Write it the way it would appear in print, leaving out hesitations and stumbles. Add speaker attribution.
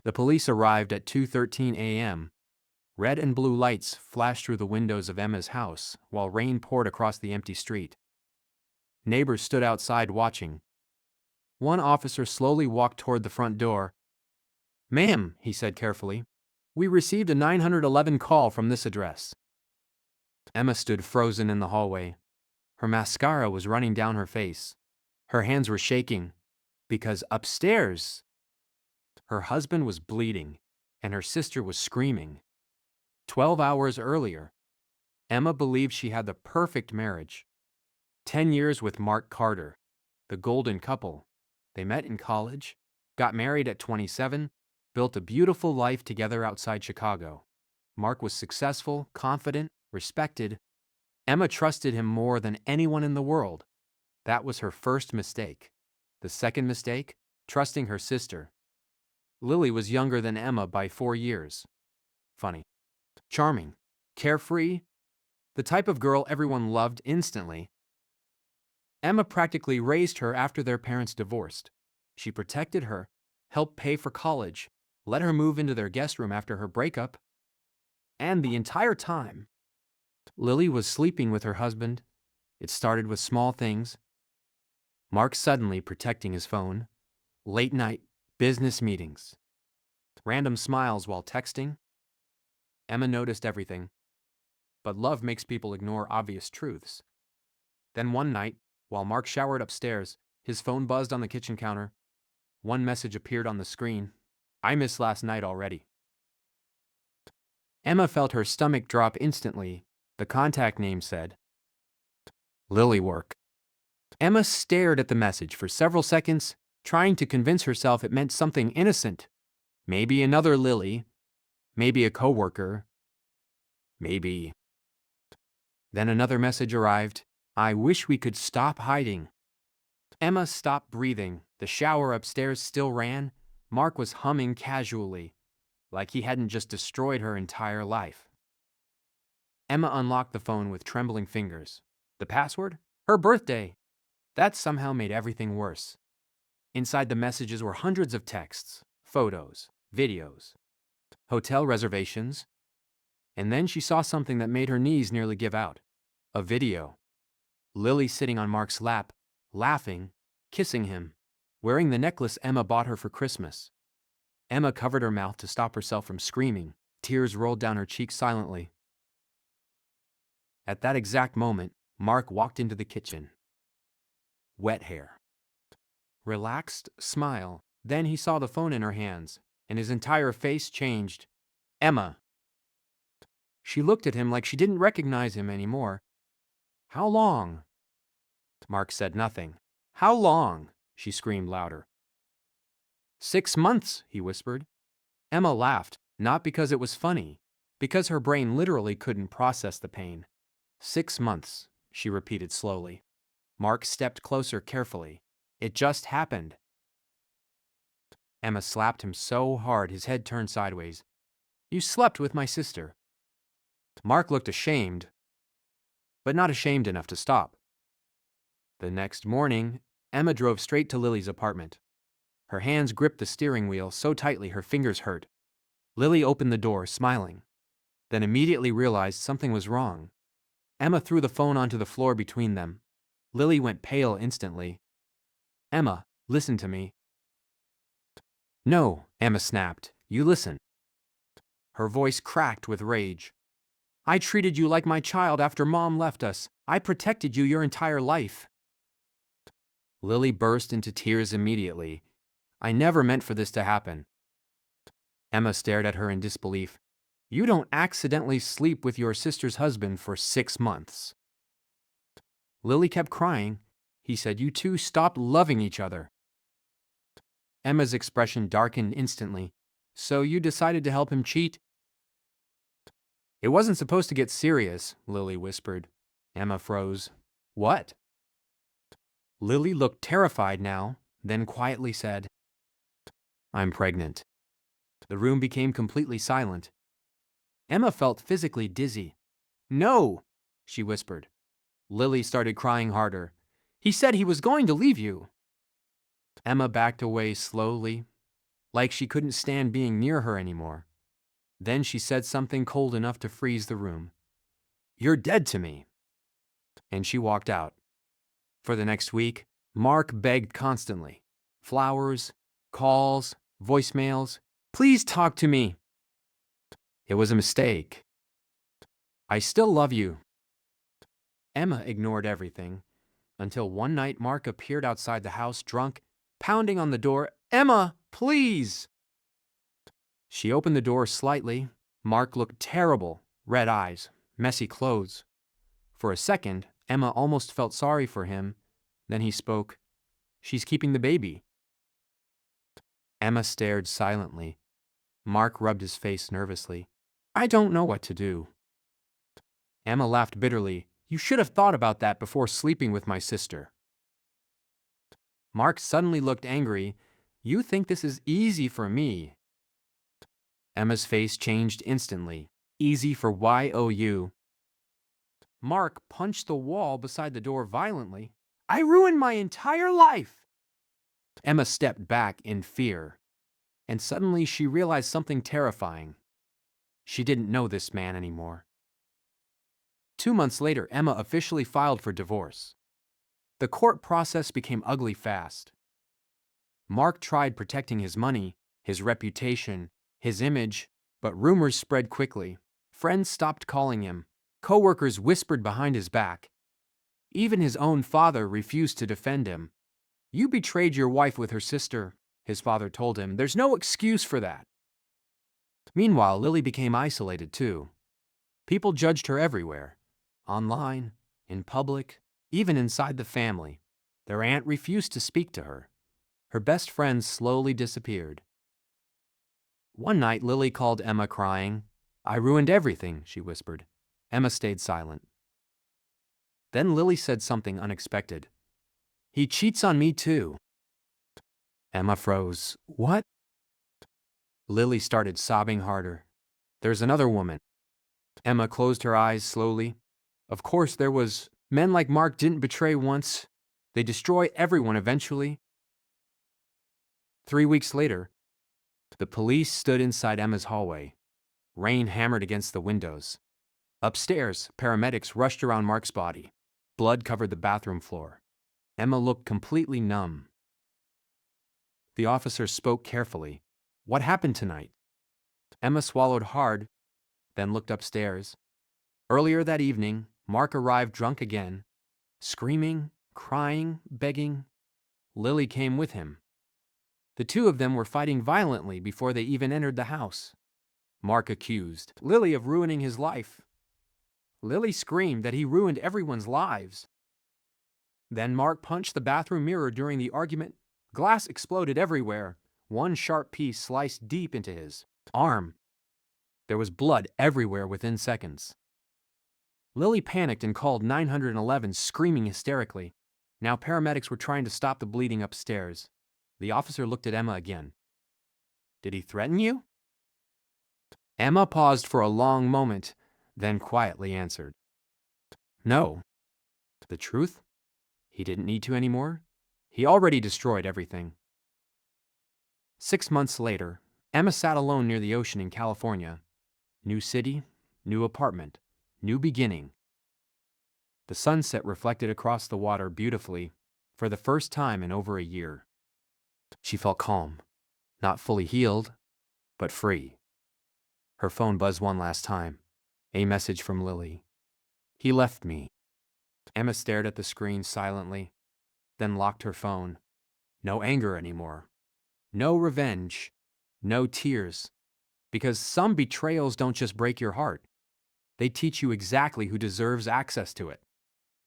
Speaker 1: The police arrived at 2:13 a.m. Red and blue lights flashed through the windows of Emma's house while rain poured across the empty street. Neighbors stood outside watching. One officer slowly walked toward the front door. "Ma'am," he said carefully, "we received a 911 call from this address." Emma stood frozen in the hallway. Her mascara was running down her face. Her hands were shaking because upstairs, her husband was bleeding and her sister was screaming. 12 hours earlier, Emma believed she had the perfect marriage. 10 years with Mark Carter, the golden couple. They met in college, got married at 27, built a beautiful life together outside Chicago. Mark was successful, confident, respected. Emma trusted him more than anyone in the world. That was her first mistake. The second mistake, trusting her sister. Lily was younger than Emma by 4 years. Funny, charming, carefree, the type of girl everyone loved instantly. Emma practically raised her after their parents divorced. She protected her, helped pay for college, let her move into their guest room after her breakup. And the entire time, Lily was sleeping with her husband. It started with small things. Mark suddenly protecting his phone, late night business meetings, random smiles while texting. Emma noticed everything. But love makes people ignore obvious truths. Then one night, while Mark showered upstairs, his phone buzzed on the kitchen counter. One message appeared on the screen. "I missed last night already." Emma felt her stomach drop instantly. The contact name said, "Lily Work." Emma stared at the message for several seconds, trying to convince herself it meant something innocent. Maybe another Lily. Maybe a coworker. Maybe. Then another message arrived. "I wish we could stop hiding." Emma stopped breathing. The shower upstairs still ran. Mark was humming casually, like he hadn't just destroyed her entire life. Emma unlocked the phone with trembling fingers. The password? Her birthday. That somehow made everything worse. Inside the messages were hundreds of texts, photos, videos, hotel reservations. And then she saw something that made her knees nearly give out. A video. Lily sitting on Mark's lap, laughing, kissing him, wearing the necklace Emma bought her for Christmas. Emma covered her mouth to stop herself from screaming. Tears rolled down her cheeks silently. At that exact moment, Mark walked into the kitchen. Wet hair. Relaxed smile. Then he saw the phone in her hands, and his entire face changed. "Emma." She looked at him like she didn't recognize him anymore. "How long?" Mark said nothing. "How long?" she screamed louder. "6 months," he whispered. Emma laughed, not because it was funny, because her brain literally couldn't process the pain. 6 months, she repeated slowly. Mark stepped closer carefully. "It just happened." Emma slapped him so hard his head turned sideways. "You slept with my sister." Mark looked ashamed, but not ashamed enough to stop. The next morning, Emma drove straight to Lily's apartment. Her hands gripped the steering wheel so tightly her fingers hurt. Lily opened the door, smiling, then immediately realized something was wrong. Emma threw the phone onto the floor between them. Lily went pale instantly. "Emma, listen to me." "No," Emma snapped. "You listen." Her voice cracked with rage. "I treated you like my child after Mom left us. I protected you your entire life." Lily burst into tears immediately. "I never meant for this to happen." Emma stared at her in disbelief. "You don't accidentally sleep with your sister's husband for 6 months." Lily kept crying. "He said you two stopped loving each other." Emma's expression darkened instantly. "So you decided to help him cheat?" "It wasn't supposed to get serious," Lily whispered. Emma froze. "What?" Lily looked terrified now, then quietly said, "I'm pregnant." The room became completely silent. Emma felt physically dizzy. "No," she whispered. Lily started crying harder. "He said he was going to leave you." Emma backed away slowly, like she couldn't stand being near her anymore. Then she said something cold enough to freeze the room. "You're dead to me." And she walked out. For the next week, Mark begged constantly. Flowers, calls, voicemails. "Please talk to me." "It was a mistake. I still love you." Emma ignored everything until one night Mark appeared outside the house drunk, pounding on the door. "Emma, please!" She opened the door slightly. Mark looked terrible, red eyes, messy clothes. For a second, Emma almost felt sorry for him. Then he spoke. "She's keeping the baby." Emma stared silently. Mark rubbed his face nervously. "I don't know what to do." Emma laughed bitterly. "You should have thought about that before sleeping with my sister." Mark suddenly looked angry. "You think this is easy for me?" Emma's face changed instantly. "Easy for you." Mark punched the wall beside the door violently. "I ruined my entire life!" Emma stepped back in fear, and suddenly she realized something terrifying. She didn't know this man anymore. 2 months later, Emma officially filed for divorce. The court process became ugly fast. Mark tried protecting his money, his reputation, his image, but rumors spread quickly. Friends stopped calling him. Coworkers whispered behind his back. Even his own father refused to defend him. "You betrayed your wife with her sister," his father told him. "There's no excuse for that." Meanwhile, Lily became isolated too. People judged her everywhere. Online, in public, even inside the family. Their aunt refused to speak to her. Her best friends slowly disappeared. One night, Lily called Emma crying. "I ruined everything," she whispered. Emma stayed silent. Then Lily said something unexpected. "He cheats on me too." Emma froze. "What?" Lily started sobbing harder. "There's another woman." Emma closed her eyes slowly. "Of course there was. Men like Mark didn't betray once. They destroy everyone eventually." 3 weeks later, the police stood inside Emma's hallway. Rain hammered against the windows. Upstairs, paramedics rushed around Mark's body. Blood covered the bathroom floor. Emma looked completely numb. The officer spoke carefully. "What happened tonight?" Emma swallowed hard, then looked upstairs. Earlier that evening, Mark arrived drunk again, screaming, crying, begging. Lily came with him. The two of them were fighting violently before they even entered the house. Mark accused Lily of ruining his life. Lily screamed that he ruined everyone's lives. Then Mark punched the bathroom mirror during the argument. Glass exploded everywhere. One sharp piece sliced deep into his arm. There was blood everywhere within seconds. Lily panicked and called 911, screaming hysterically. Now paramedics were trying to stop the bleeding upstairs. The officer looked at Emma again. "Did he threaten you?" Emma paused for a long moment, then quietly answered, "No." The truth? He didn't need to anymore. He already destroyed everything. 6 months later, Emma sat alone near the ocean in California. New city, new apartment, new beginning. The sunset reflected across the water beautifully for the first time in over a year. She felt calm, not fully healed, but free. Her phone buzzed one last time. A message from Lily. "He left me." Emma stared at the screen silently, then locked her phone. No anger anymore. No revenge. No tears. Because some betrayals don't just break your heart. They teach you exactly who deserves access to it.